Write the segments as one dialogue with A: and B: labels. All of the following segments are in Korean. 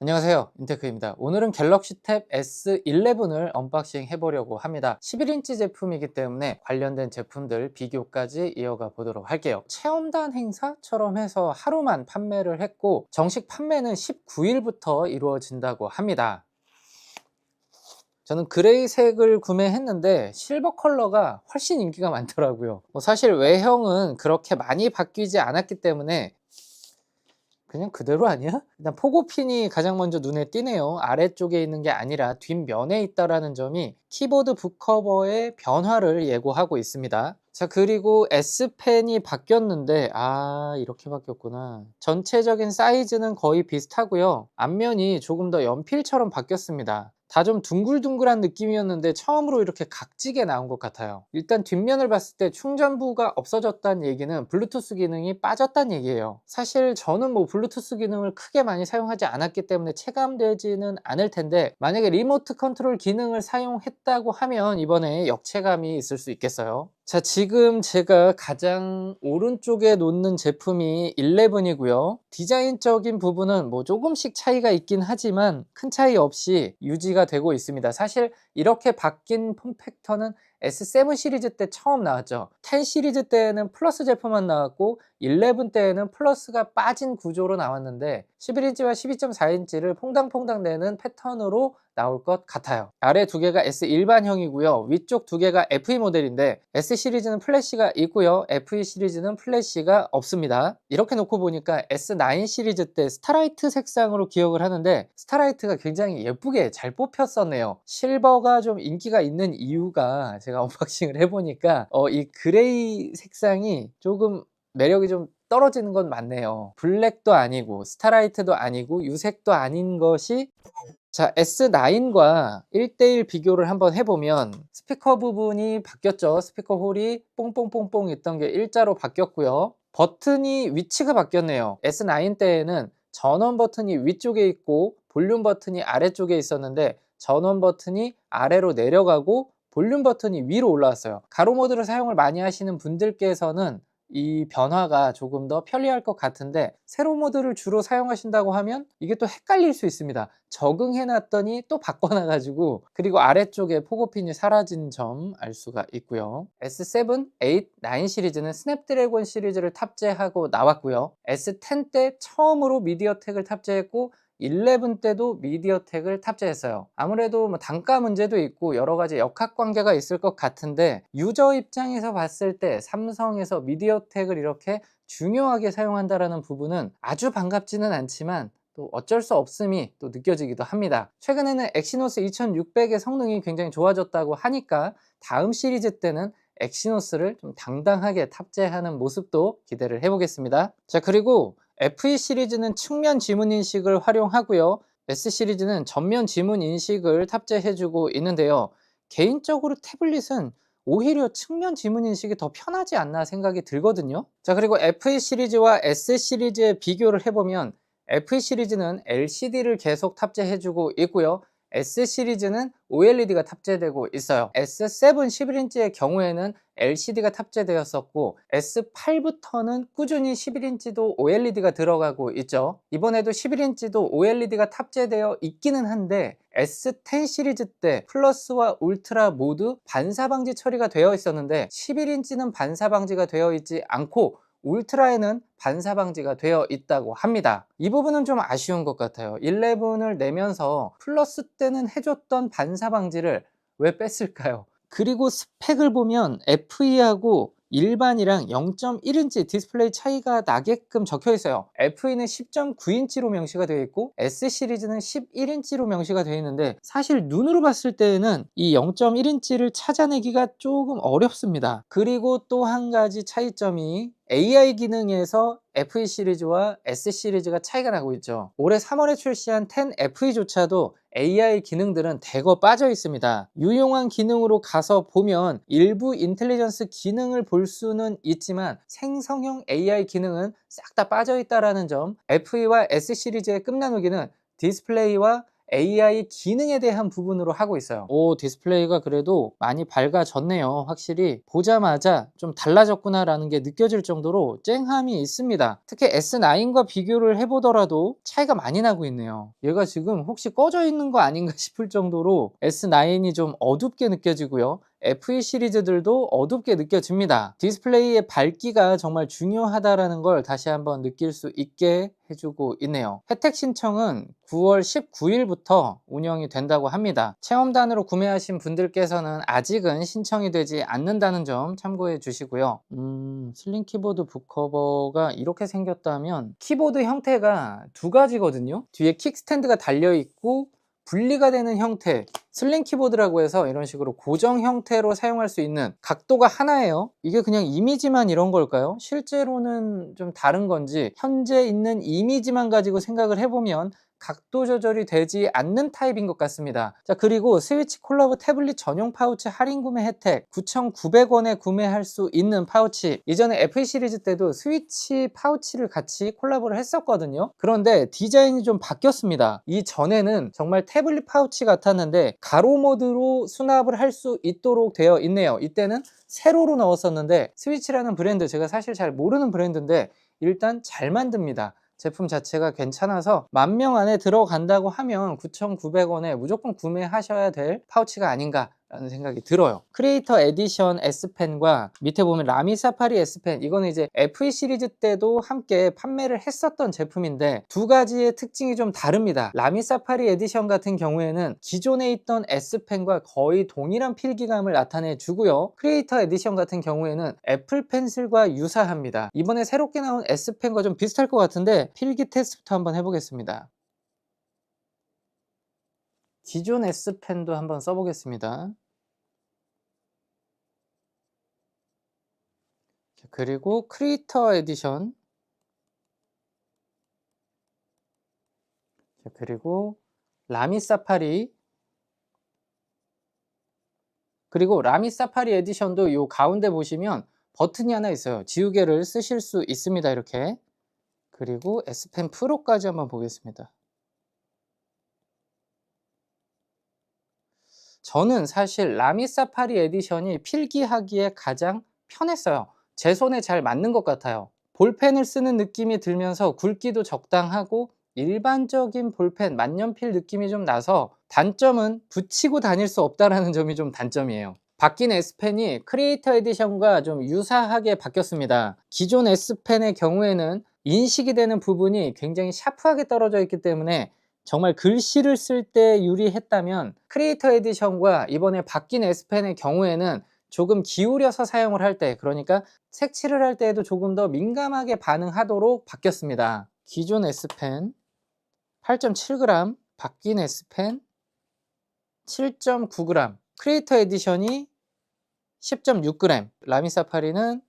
A: 안녕하세요, 인테크입니다. 오늘은 갤럭시 탭 S11을 언박싱 해보려고 합니다. 11인치 제품이기 때문에 관련된 제품들 비교까지 이어가 보도록 할게요. 체험단 행사처럼 해서 하루만 판매를 했고 정식 판매는 19일부터 이루어진다고 합니다. 저는 그레이색을 구매했는데 실버 컬러가 훨씬 인기가 많더라고요. 사실 외형은 그렇게 많이 바뀌지 않았기 때문에 그냥 그대로 아니야? 일단 포고핀이 가장 먼저 눈에 띄네요. 아래쪽에 있는 게 아니라 뒷면에 있다라는 점이 키보드 북커버의 변화를 예고하고 있습니다. 자, 그리고 S펜이 바뀌었는데 이렇게 바뀌었구나. 전체적인 사이즈는 거의 비슷하고요. 앞면이 조금 더 연필처럼 바뀌었습니다. 다 좀 둥글둥글한 느낌이었는데 처음으로 이렇게 각지게 나온 것 같아요. 일단 뒷면을 봤을 때 충전부가 없어졌다는 얘기는 블루투스 기능이 빠졌다는 얘기예요. 사실 저는 블루투스 기능을 크게 많이 사용하지 않았기 때문에 체감되지는 않을 텐데, 만약에 리모트 컨트롤 기능을 사용했다고 하면 이번에 역체감이 있을 수 있겠어요. 자, 지금 제가 가장 오른쪽에 놓는 제품이 11이고요. 디자인적인 부분은 조금씩 차이가 있긴 하지만 큰 차이 없이 유지가 되고 있습니다. 사실 이렇게 바뀐 폼팩터는 S7 시리즈 때 처음 나왔죠. 10 시리즈 때는 플러스 제품만 나왔고 11 때에는 플러스가 빠진 구조로 나왔는데 11인치와 12.4인치를 퐁당퐁당 내는 패턴으로 나올 것 같아요. 아래 두 개가 S 일반형이고요. 위쪽 두 개가 FE 모델인데 S 시리즈는 플래시가 있고요. FE 시리즈는 플래시가 없습니다. 이렇게 놓고 보니까 S9 시리즈 때 스타라이트 색상으로 기억을 하는데 스타라이트가 굉장히 예쁘게 잘 뽑혔었네요. 실버가 좀 인기가 있는 이유가 제가 언박싱을 해보니까 이 그레이 색상이 조금 매력이 좀 떨어지는 건 맞네요. 블랙도 아니고 스타라이트도 아니고 유색도 아닌 것이, 자, S9과 1대1 비교를 한번 해보면 스피커 부분이 바뀌었죠. 스피커 홀이 뽕뽕뽕뽕 있던 게 일자로 바뀌었고요. 버튼이 위치가 바뀌었네요. S9 때에는 전원 버튼이 위쪽에 있고 볼륨 버튼이 아래쪽에 있었는데 전원 버튼이 아래로 내려가고 볼륨 버튼이 위로 올라왔어요. 가로 모드를 사용을 많이 하시는 분들께서는 이 변화가 조금 더 편리할 것 같은데, 세로 모드를 주로 사용하신다고 하면 이게 또 헷갈릴 수 있습니다. 적응해 놨더니 또 바꿔놔 가지고, 그리고 아래쪽에 포고핀이 사라진 점 알 수가 있고요. S7, 8, 9 시리즈는 스냅드래곤 시리즈를 탑재하고 나왔고요. S10 때 처음으로 미디어텍을 탑재했고 11 때도 미디어텍을 탑재했어요. 아무래도 단가 문제도 있고 여러 가지 역학 관계가 있을 것 같은데, 유저 입장에서 봤을 때 삼성에서 미디어텍을 이렇게 중요하게 사용한다라는 부분은 아주 반갑지는 않지만 또 어쩔 수 없음이 또 느껴지기도 합니다. 최근에는 엑시노스 2600의 성능이 굉장히 좋아졌다고 하니까 다음 시리즈 때는 엑시노스를 좀 당당하게 탑재하는 모습도 기대를 해보겠습니다. 자, 그리고 FE 시리즈는 측면 지문 인식을 활용하고요. S 시리즈는 전면 지문 인식을 탑재해주고 있는데요. 개인적으로 태블릿은 오히려 측면 지문 인식이 더 편하지 않나 생각이 들거든요. 자, 그리고 FE 시리즈와 S 시리즈의 비교를 해보면 FE 시리즈는 LCD를 계속 탑재해주고 있고요. S 시리즈는 OLED가 탑재되고 있어요. S7 11인치의 경우에는 LCD가 탑재되었었고 S8부터는 꾸준히 11인치도 OLED가 들어가고 있죠. 이번에도 11인치도 OLED가 탑재되어 있기는 한데 S10 시리즈 때 플러스와 울트라 모두 반사방지 처리가 되어 있었는데 11인치는 반사방지가 되어 있지 않고 울트라에는 반사방지가 되어 있다고 합니다. 이 부분은 좀 아쉬운 것 같아요. 11을 내면서 플러스 때는 해줬던 반사방지를 왜 뺐을까요? 그리고 스펙을 보면 FE하고 일반이랑 0.1인치 디스플레이 차이가 나게끔 적혀 있어요. FE는 10.9인치로 명시가 되어 있고 S 시리즈는 11인치로 명시가 되어 있는데, 사실 눈으로 봤을 때에는 이 0.1인치를 찾아내기가 조금 어렵습니다. 그리고 또 한 가지 차이점이 AI 기능에서 FE 시리즈와 S 시리즈가 차이가 나고 있죠. 올해 3월에 출시한 10 FE조차도 AI 기능들은 대거 빠져 있습니다. 유용한 기능으로 가서 보면 일부 인텔리전스 기능을 볼 수는 있지만 생성형 AI 기능은 싹 다 빠져 있다라는 점. FE와 S 시리즈의 끝나누기는 디스플레이와 AI 기능에 대한 부분으로 하고 있어요. 오, 디스플레이가 그래도 많이 밝아졌네요. 확실히 보자마자 좀 달라졌구나 라는 게 느껴질 정도로 쨍함이 있습니다. 특히 S9과 비교를 해보더라도 차이가 많이 나고 있네요. 얘가 지금 혹시 꺼져 있는 거 아닌가 싶을 정도로 S9이 좀 어둡게 느껴지고요. FE 시리즈들도 어둡게 느껴집니다. 디스플레이의 밝기가 정말 중요하다는 걸 다시 한번 느낄 수 있게 해주고 있네요. 혜택 신청은 9월 19일부터 운영이 된다고 합니다. 체험단으로 구매하신 분들께서는 아직은 신청이 되지 않는다는 점 참고해 주시고요. 슬림 키보드 북커버가 이렇게 생겼다면 키보드 형태가 두 가지거든요. 뒤에 킥스탠드가 달려 있고 분리가 되는 형태, 슬림 키보드라고 해서 이런 식으로 고정 형태로 사용할 수 있는 각도가 하나예요. 이게 그냥 이미지만 이런 걸까요? 실제로는 좀 다른 건지, 현재 있는 이미지만 가지고 생각을 해보면 각도 조절이 되지 않는 타입인 것 같습니다. 자, 그리고 스위치 콜라보 태블릿 전용 파우치 할인 구매 혜택 9,900원에 구매할 수 있는 파우치. 이전에 FE 시리즈 때도 스위치 파우치를 같이 콜라보를 했었거든요. 그런데 디자인이 좀 바뀌었습니다. 이전에는 정말 태블릿 파우치 같았는데 가로 모드로 수납을 할 수 있도록 되어 있네요. 이때는 세로로 넣었었는데, 스위치라는 브랜드, 제가 사실 잘 모르는 브랜드인데 일단 잘 만듭니다. 제품 자체가 괜찮아서 10,000명 안에 들어간다고 하면 9,900원에 무조건 구매하셔야 될 파우치가 아닌가 라는 생각이 들어요. 크리에이터 에디션 S펜과 밑에 보면 라미 사파리 S펜, 이거는 이제 FE 시리즈 때도 함께 판매를 했었던 제품인데 두 가지의 특징이 좀 다릅니다. 라미 사파리 에디션 같은 경우에는 기존에 있던 S펜과 거의 동일한 필기감을 나타내 주고요. 크리에이터 에디션 같은 경우에는 애플 펜슬과 유사합니다. 이번에 새롭게 나온 S펜과 좀 비슷할 것 같은데 필기 테스트부터 한번 해보겠습니다. 기존 S펜도 한번 써보겠습니다. 그리고 크리에이터 에디션, 그리고 라미 사파리, 그리고 라미 사파리 에디션도 이 가운데 보시면 버튼이 하나 있어요. 지우개를 쓰실 수 있습니다. 이렇게. 그리고 S펜 프로까지 한번 보겠습니다. 저는 사실 라미 사파리 에디션이 필기하기에 가장 편했어요. 제 손에 잘 맞는 것 같아요. 볼펜을 쓰는 느낌이 들면서 굵기도 적당하고 일반적인 볼펜 만년필 느낌이 좀 나서, 단점은 붙이고 다닐 수 없다는 점이 좀 단점이에요. 바뀐 S펜이 크리에이터 에디션과 좀 유사하게 바뀌었습니다. 기존 S펜의 경우에는 인식이 되는 부분이 굉장히 샤프하게 떨어져 있기 때문에 정말 글씨를 쓸 때 유리했다면, 크리에이터 에디션과 이번에 바뀐 S펜의 경우에는 조금 기울여서 사용을 할 때, 그러니까 색칠을 할 때에도 조금 더 민감하게 반응하도록 바뀌었습니다. 기존 S펜 8.7g, 바뀐 S펜 7.9g, 크리에이터 에디션이 10.6g, 라미 사파리는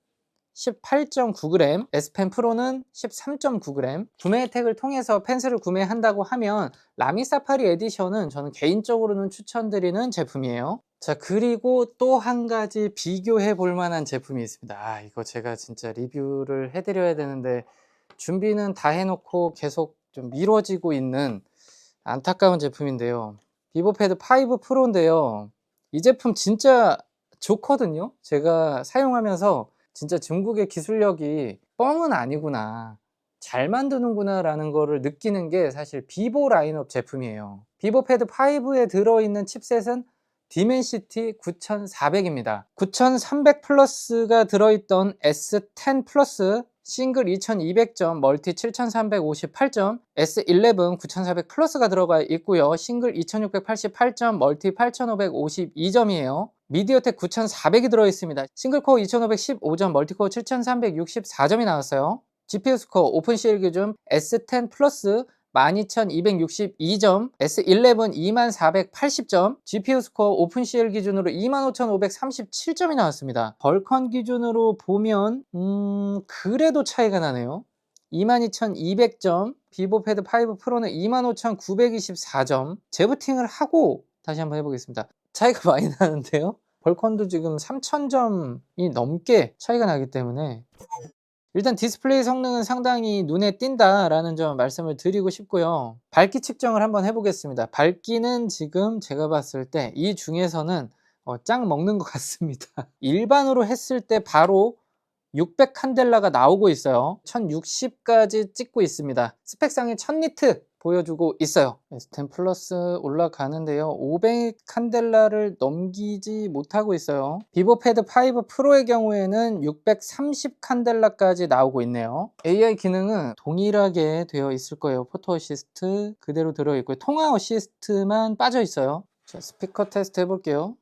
A: 18.9g, S펜 프로는 13.9g. 구매 혜택을 통해서 펜슬을 구매한다고 하면 라미 사파리 에디션은 저는 개인적으로는 추천드리는 제품이에요. 자, 그리고 또 한 가지 비교해 볼 만한 제품이 있습니다. 이거 제가 진짜 리뷰를 해드려야 되는데 준비는 다 해놓고 계속 좀 미뤄지고 있는 안타까운 제품인데요. 비보패드 5 프로인데요. 이 제품 진짜 좋거든요. 제가 사용하면서 진짜 중국의 기술력이 뻥은 아니구나, 잘 만드는구나 라는 거를 느끼는 게 사실 비보 라인업 제품이에요. 비보패드 5에 들어있는 칩셋은 디멘시티 9400입니다. 9300 플러스가 들어있던 S10 플러스 싱글 2200점, 멀티 7358점, S11 9400 플러스가 들어가 있고요. 싱글 2688점, 멀티 8552점이에요. 미디어텍 9400이 들어있습니다. 싱글코어 2515점, 멀티코어 7364점이 나왔어요. GPU 스코어 오픈CL 기준 S10 플러스 12262점, S11 2480점, GPU 스코어 오픈CL 기준으로 25537점이 나왔습니다. 벌컨 기준으로 보면 그래도 차이가 나네요. 22200점, 비보패드 5 프로는 25924점. 재부팅을 하고 다시 한번 해보겠습니다. 차이가 많이 나는데요. 벌컨도 지금 3000점이 넘게 차이가 나기 때문에 일단 디스플레이 성능은 상당히 눈에 띈다라는 점 말씀을 드리고 싶고요. 밝기 측정을 한번 해보겠습니다. 밝기는 지금 제가 봤을 때 이 중에서는 짱 먹는 것 같습니다. 일반으로 했을 때 바로 600 칸델라가 나오고 있어요. 1060까지 찍고 있습니다. 스펙상에 1000니트 보여주고 있어요. S10 플러스 올라가는데요. 500 칸델라를 넘기지 못하고 있어요. 비보 패드 5 프로의 경우에는 630 칸델라까지 나오고 있네요. AI 기능은 동일하게 되어 있을 거예요. 포토 어시스트 그대로 들어있고요. 통화 어시스트만 빠져 있어요. 자, 스피커 테스트 해볼게요.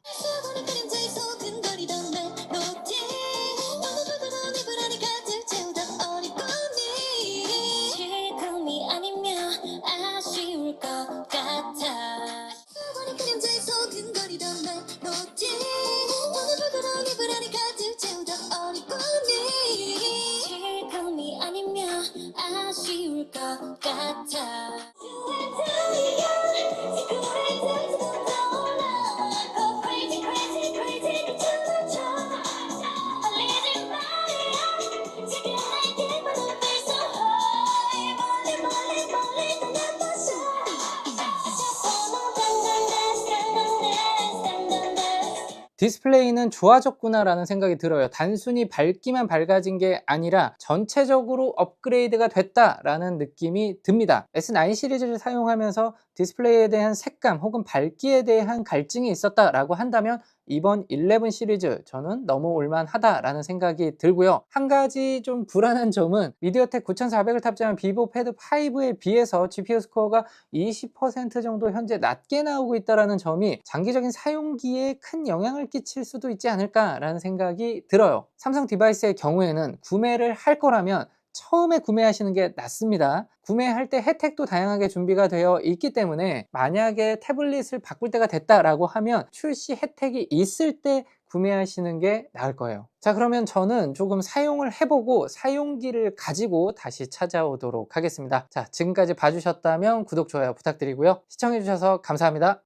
A: 디스플레이는 좋아졌구나 라는 생각이 들어요. 단순히 밝기만 밝아진 게 아니라 전체적으로 업그레이드가 됐다 라는 느낌이 듭니다. S9 시리즈를 사용하면서 디스플레이에 대한 색감 혹은 밝기에 대한 갈증이 있었다 라고 한다면 이번 11 시리즈 저는 너무 올만하다 라는 생각이 들고요. 한 가지 좀 불안한 점은 미디어텍 9400을 탑재한 비보 패드 5에 비해서 GPU 스코어가 20% 정도 현재 낮게 나오고 있다는 점이 장기적인 사용기에 큰 영향을 끼칠 수도 있지 않을까 라는 생각이 들어요. 삼성 디바이스의 경우에는 구매를 할 거라면 처음에 구매하시는 게 낫습니다. 구매할 때 혜택도 다양하게 준비가 되어 있기 때문에 만약에 태블릿을 바꿀 때가 됐다라고 하면 출시 혜택이 있을 때 구매하시는 게 나을 거예요. 자, 그러면 저는 조금 사용을 해보고 사용기를 가지고 다시 찾아오도록 하겠습니다. 자, 지금까지 봐주셨다면 구독, 좋아요 부탁드리고요. 시청해주셔서 감사합니다.